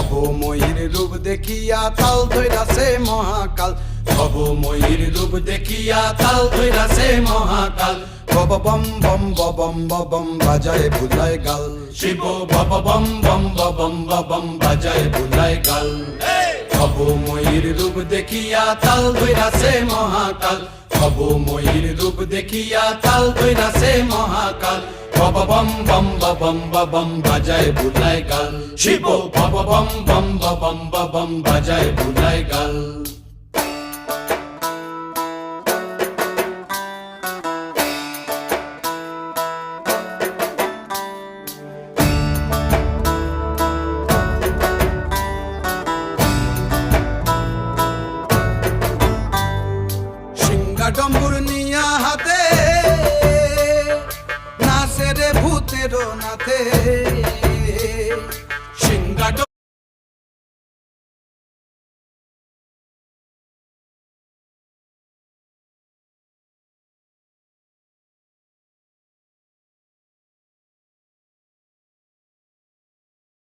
ভবময়ীর রূপ দেখিয়া তাল ধইরাছে মহাকাল, ভবময়ীর রূপ দেখিয়া তাল ধইরাছে মহাকাল। বব বম বম বম বম বাজায় বুলায় গাল, শিব বব বম বম বম বম বাজায় বুলায় গাল। ভবময়ীর রূপ দেখিয়া তাল ধইরাছে মহাকাল, ভবময়ীর রূপ দেখিয়া তাল ধইরাছে মহাকাল। বব বম বম বম বাজায় বুলায় গাল, শিব বব বম বম বম বাজায় বুলায় গাল।